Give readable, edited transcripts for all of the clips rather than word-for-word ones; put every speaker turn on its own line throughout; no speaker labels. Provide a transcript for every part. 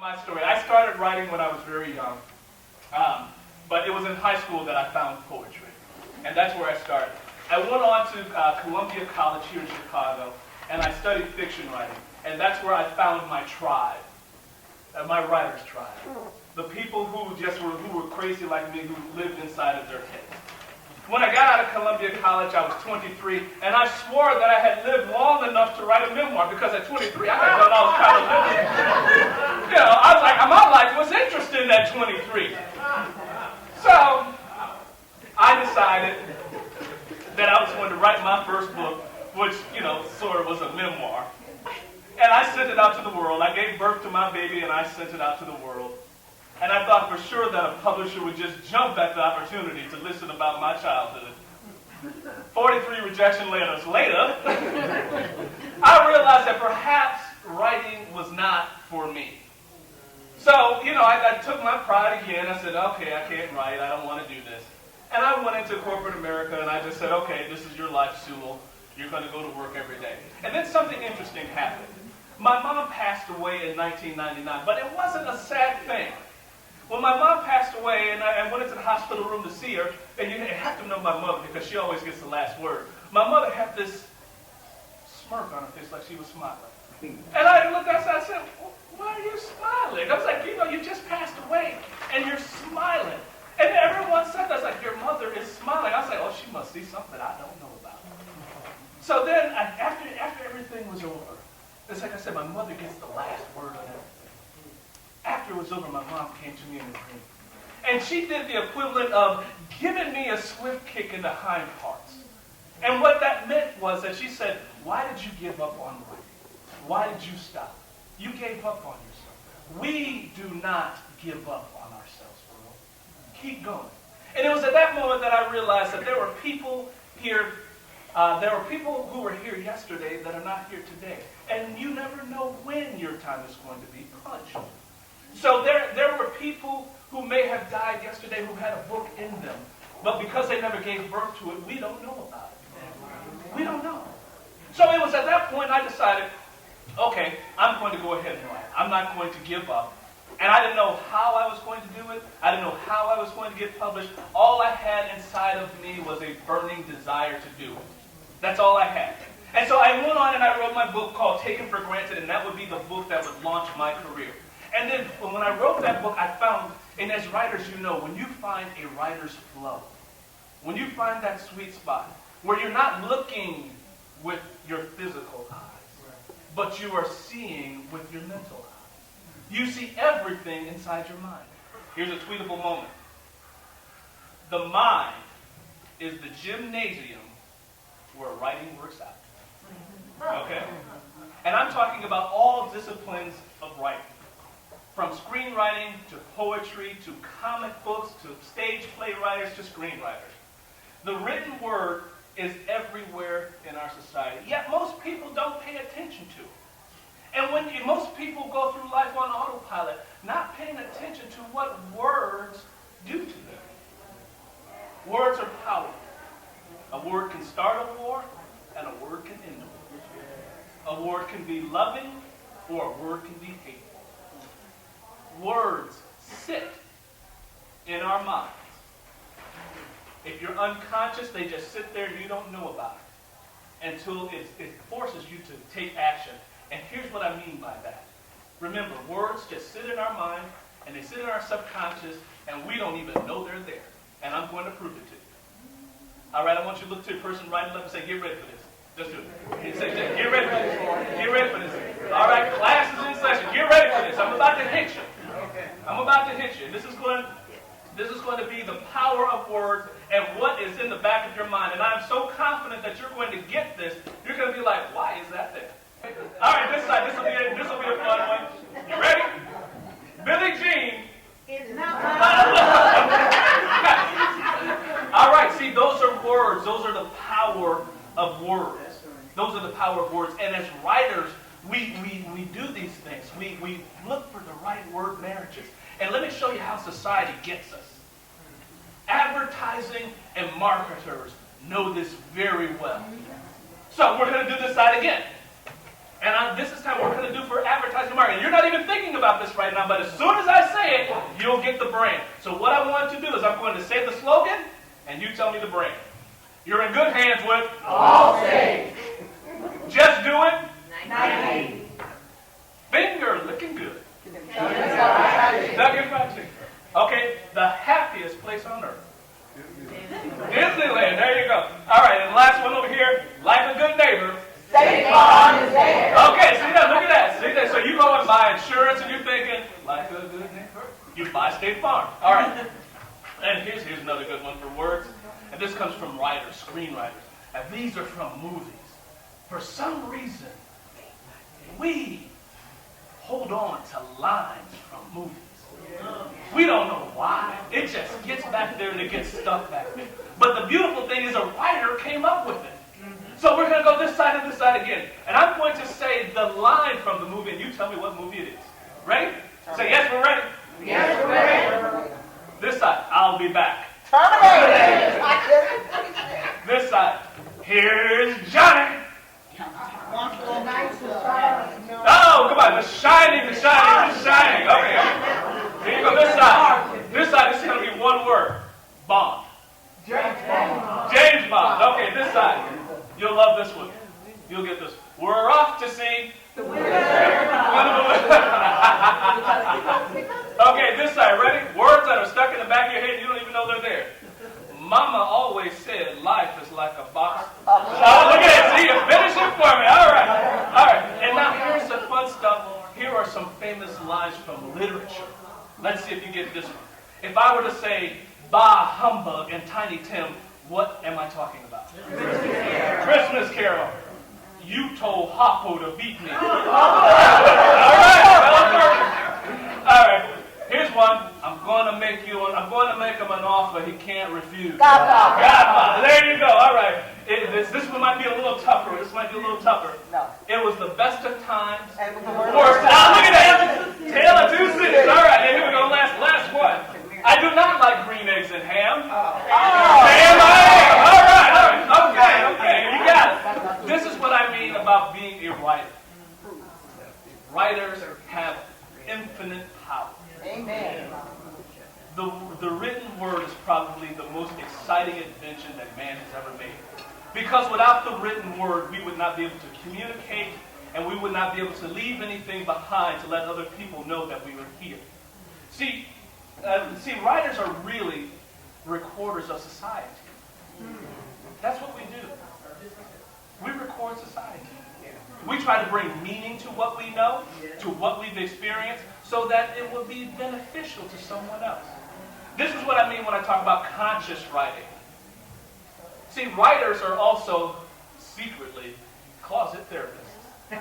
My story. I started writing when I was very young, but it was in high school that I found poetry, and that's where I started. I went on to Columbia College here in Chicago, and I studied fiction writing, and that's where I found my tribe, my writer's tribe, the people who were crazy like me, who lived inside of their heads. When I got out of Columbia College, I was 23, and I swore that I had lived long enough to write a memoir, because at 23, I had done all kind of living. I was like, my life was interesting at 23. So, I decided that I was going to write my first book, which, sort of was a memoir. And I sent it out to the world. I gave birth to my baby, and I sent it out to the world. And I thought for sure that a publisher would just jump at the opportunity to listen about my childhood. 43 rejection letters later, I realized that perhaps writing was not for me. So, I took my pride again. I said, okay, I can't write. I don't want to do this. And I went into corporate America, and I just said, okay, this is your life, Sewell. You're going to go to work every day. And then something interesting happened. My mom passed away in 1999, but it wasn't a sad thing. When my mom passed away, and I went into the hospital room to see her, and you have to know my mother because she always gets the last word. My mother had this smirk on her face like she was smiling. And I looked outside and I said, why are you smiling? I was like, you just passed away, and you're smiling. And everyone said that. I was like, your mother is smiling. I was like, oh, she must see something I don't know about. So then, after everything was over, it's like I said, my mother gets the last word on everything. After it was over, my mom came to me in a dream. And she did the equivalent of giving me a swift kick in the hind parts. And what that meant was that she said, why did you give up on writing? Why did you stop? You gave up on yourself. We do not give up on ourselves, world. Keep going. And it was at that moment that I realized that there were people here, there were people who were here yesterday that are not here today. And you never know when your time is going to be punched. So there were people who may have died yesterday who had a book in them, but because they never gave birth to it, we don't know about it. We don't know. So it was at that point I decided, okay, I'm going to go ahead and write. I'm not going to give up. And I didn't know how I was going to do it. I didn't know how I was going to get published. All I had inside of me was a burning desire to do it. That's all I had. And so I went on and I wrote my book called Taken for Granted, and that would be the book that would launch my career. And then when I wrote that book, I found, and as writers when you find a writer's flow, when you find that sweet spot, where you're not looking with your physical eyes, but you are seeing with your mental eyes. You see everything inside your mind. Here's a tweetable moment. The mind is the gymnasium where writing works out. Okay? And I'm talking about all disciplines of writing. From screenwriting to poetry to comic books to stage play writers to screenwriters. The written word is everywhere in our society, yet most people don't pay attention to it. And when most people go through life on autopilot, not paying attention to what words do to them. Words are powerful. A word can start a war, and a word can end a war. A word can be loving, or a word can be hateful. Words sit in our minds. If you're unconscious, they just sit there and you don't know about it until it forces you to take action. And here's what I mean by that. Remember, words just sit in our mind, and they sit in our subconscious, and we don't even know they're there. And I'm going to prove it to you. All right, I want you to look to the person right and left and say, get ready for this. Just do it. Say, get ready for this. Get ready for this. All right, class is in session. Get ready for this. I'm about to hit you. I'm about to hit you. This is going to be the power of words and what is in the back of your mind. And I'm so confident that you're going to get this. You're going to be like, why is that there? All right, this side. This will be a fun one. You ready? Billie Jean is not All right, see, those are words. Those are the power of words. Those are the power of words. And as writers, we do these things. We look for the right word marriages. And let me show you how society gets us. Advertising and marketers know this very well. So we're going to do this side again. And this is time we're going to do for advertising marketing. You're not even thinking about this right now, but as soon as I say it, you'll get the brand. So what I want to do is I'm going to say the slogan, and you tell me the brand. You're in good hands with
Allstate.
Just do it.
90.
Finger looking good. Nugget fried chicken. Okay, the happiest place on earth. Disneyland. There you go. All right, and last one over here. Like a good neighbor.
State Farm is there.
Okay, see that? Look at that. See that? So you go and buy insurance, and you're thinking, like a good neighbor, you buy State Farm. All right. And here's another good one for words. And this comes from writers, screenwriters. And these are from movies. For some reason, we hold on to lines from movies. We don't know why. It just gets back there and it gets stuck back there. But the beautiful thing is a writer came up with it. So we're going to go this side and this side again. And I'm going to say the line from the movie, and you tell me what movie it is. Ready? Say, yes, we're ready.
Yes, we're ready.
This side, I'll be back. This side, here's Johnny. Oh, come on, the shining. Okay. Here you go, this side. This is going to be one word. Bond. James Bond. Okay, this side. You'll love this one. You'll get this. We're off to see. Okay, this side. Ready? Words that are stuck in the back of your head, you don't even know they're there. Mama always said life is like a box. Oh, look at it. See, you finish it for me. All right. And now here's some fun stuff. Here are some famous lines from literature. Let's see if you get this one. If I were to say, bah humbug and Tiny Tim, what am I talking about? Christmas Carol. You told Hoppo to beat me. All right. Here's one. I'm going to make him an offer he can't refuse. Godfather. There you go. All right. This one might be a little tougher. No. It was the best of times. Worst. Now look at that. Tale of two cities. All right. And here we go. Last one. I do not like green eggs and ham. Ham I am. All right. Okay. You got it. This is what I mean about being a writer. Writers have infinite power.
Amen.
The written word is probably the most exciting invention that man has ever made. Because without the written word, we would not be able to communicate, and we would not be able to leave anything behind to let other people know that we were here. See, writers are really recorders of society. That's what we do. We record society. We try to bring meaning to what we know, to what we've experienced, so that it will be beneficial to someone else. This is what I mean when I talk about conscious writing. See, writers are also secretly closet therapists. We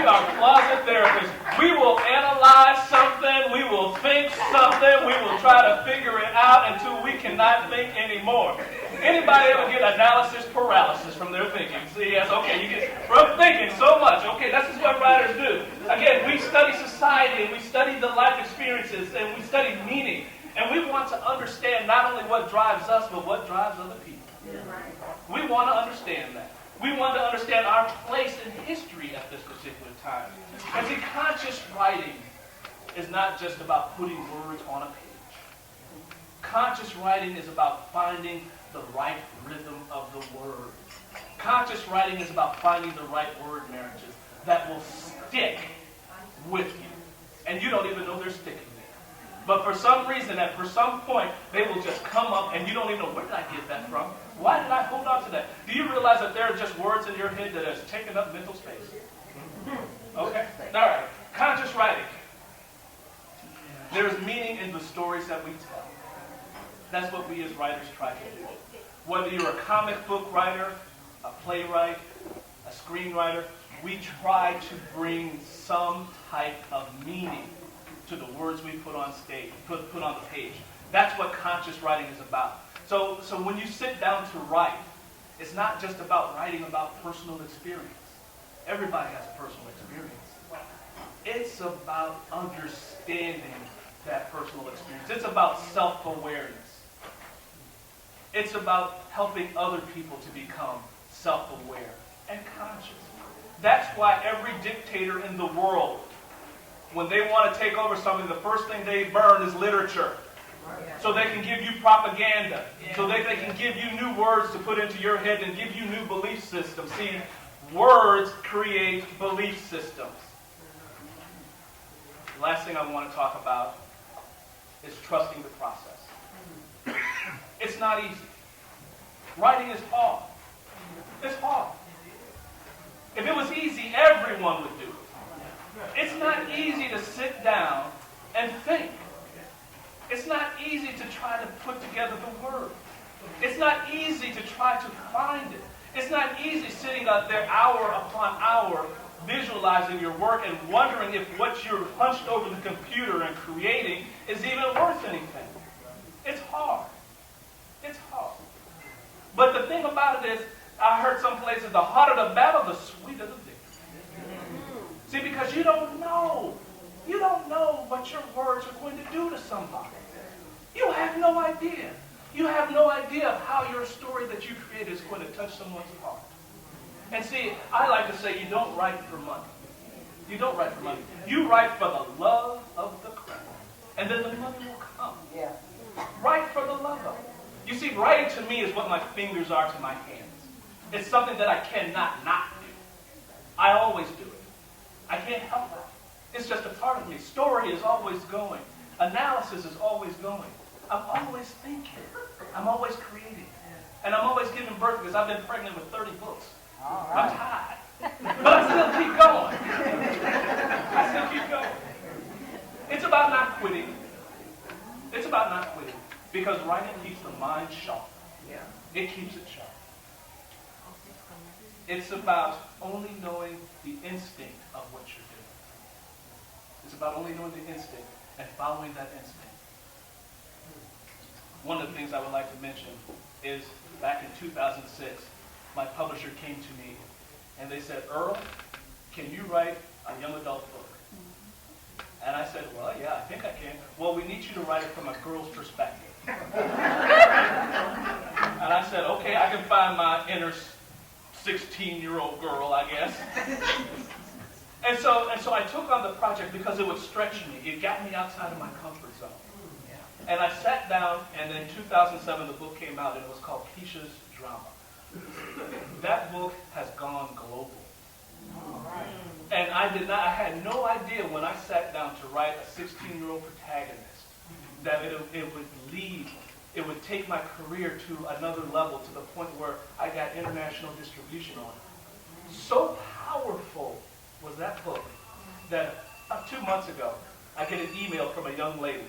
are closet therapists. We will analyze something, we will think something, we will try to figure it out until we cannot think anymore. Anybody ever get analysis paralysis from their thinking? See, yes, okay, you get from thinking so much. Okay, this is what writers do. Again, we study society, and we study the life experiences, and we study meaning. And we want to understand not only what drives us, but what drives other people. We want to understand that. We want to understand our place in history at this particular time. And see, conscious writing is not just about putting words on a page. Conscious writing is about finding the right rhythm of the word. Conscious writing is about finding the right word marriages that will stick with you. And you don't even know they're sticking there. But for some reason, for some point, they will just come up and you don't even know, where did I get that from? Why did I hold on to that? Do you realize that there are just words in your head that has taken up mental space? Okay? All right. Conscious writing. There is meaning in the stories that we tell. That's what we as writers try to do. Whether you're a comic book writer, a playwright, a screenwriter, we try to bring some type of meaning to the words we put on stage, put on the page. That's what conscious writing is about. So when you sit down to write, it's not just about writing about personal experience. Everybody has personal experience. It's about understanding that personal experience. It's about self-awareness. It's about helping other people to become self-aware and conscious. That's why every dictator in the world, when they want to take over something, the first thing they burn is literature. So they can give you propaganda. So they can give you new words to put into your head and give you new belief systems. See, words create belief systems. The last thing I want to talk about is trusting the process. It's not easy. Writing is hard. It's hard. If it was easy, everyone would do it. It's not easy to sit down and think. It's not easy to try to put together the words. It's not easy to try to find it. It's not easy sitting out there hour upon hour visualizing your work and wondering if what you're hunched over the computer and creating is even worth anything. It's hard. It's hard. But the thing about it is, I heard some places, the harder the battle, the sweeter the victory. See, because you don't know. You don't know what your words are going to do to somebody. You have no idea. You have no idea of how your story that you created is going to touch someone's heart. And see, I like to say you don't write for money. You don't write for money. You write for the love of the craft. And then the money will come.
Yeah.
Write for the love of it. You see, writing to me is what my fingers are to my hands. It's something that I cannot not do. I always do it. I can't help it. It's just a part of me. Story is always going. Analysis is always going. I'm always thinking. I'm always creating. And I'm always giving birth because I've been pregnant with 30 books. I'm tired. But I still keep going. I still keep going. It's about not quitting. It's about not quitting. Because writing keeps the mind sharp. It keeps it sharp. It's about only knowing the instinct of what you're doing. It's about only knowing the instinct and following that instinct. One of the things I would like to mention is back in 2006, my publisher came to me and they said, Earl, can you write a young adult book? And I said, well, yeah, I think I can. Well, we need you to write it from a girl's perspective. And I said, okay, I can find my inner 16-year-old girl, I guess. And so I took on the project because it would stretch me. It got me outside of my comfort zone. And I sat down, and in 2007, the book came out, and it was called Keisha's Drama. That book has gone global. And I had no idea when I sat down to write a 16-year-old protagonist that it would take my career to another level, to the point where I got international distribution on it. So powerful was that book that about 2 months ago, I get an email from a young lady.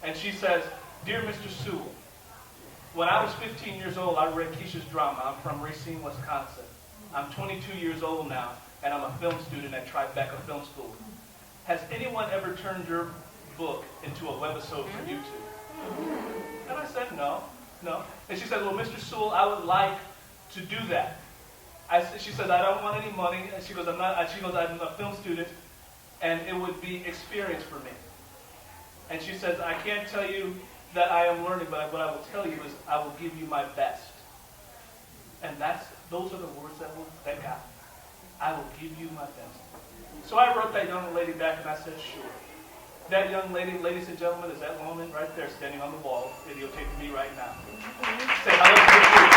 And she says, Dear Mr. Sewell, when I was 15 years old, I read Keisha's Drama. I'm from Racine, Wisconsin. I'm 22 years old now, and I'm a film student at Tribeca Film School. Has anyone ever turned your book into a webisode for YouTube? And I said, no. And she said, well, Mr. Sewell, I would like to do that. She said, I don't want any money. And she goes, I'm a film student, and it would be experience for me. And she says, I can't tell you that I am learning, but what I will tell you is I will give you my best. And those are the words that got me. I will give you my best. So I wrote that young lady back, and I said, sure. That young lady, ladies and gentlemen, is that woman right there standing on the wall, videotaping me right now. Say hello to you.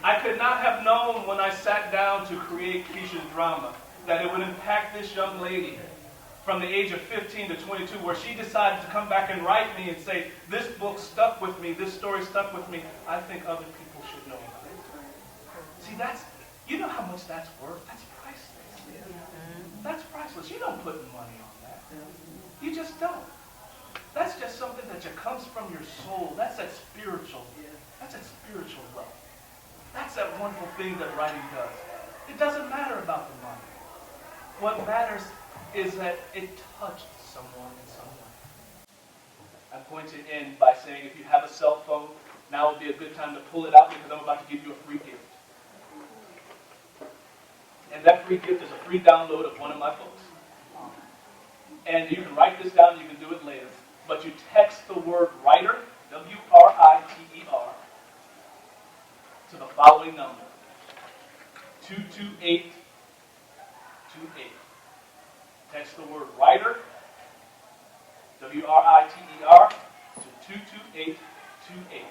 I could not have known when I sat down to create Keisha's Drama that it would impact this young lady from the age of 15 to 22, where she decided to come back and write me and say, this book stuck with me, this story stuck with me. I think other people should know about it. See, you know how much that's worth? That's priceless. That's priceless. You don't put money on that. You just don't. That's just something that just comes from your soul. That's that spiritual love. That's that wonderful thing that writing does. It doesn't matter about the money. What matters is that it touched someone in some way. I'm going to end by saying, if you have a cell phone, now would be a good time to pull it out, because I'm about to give you a free gift. And that free gift is a free download of one of my books. And you can write this down, you can do it later. But you text the word writer, W-R-I-T-E-R, to the following number, 22828. Text the word writer, WRITER, to 22828.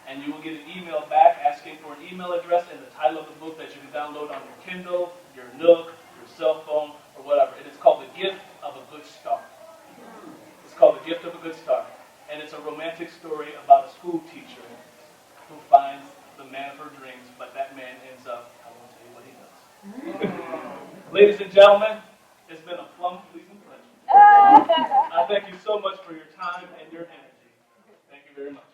And you will get an email back asking for an email address and the title of the book that you can download on your Kindle, your Nook, your cell phone, or whatever. It is called The Gift of a Good Start. It's called The Gift of a Good Start. And it's a romantic story about a school teacher who finds the man of her dreams, but that man ends up, I won't tell you what he does. Ladies and gentlemen, it's been a plum-pleasing pleasure. I thank you so much for your time and your energy. Thank you very much.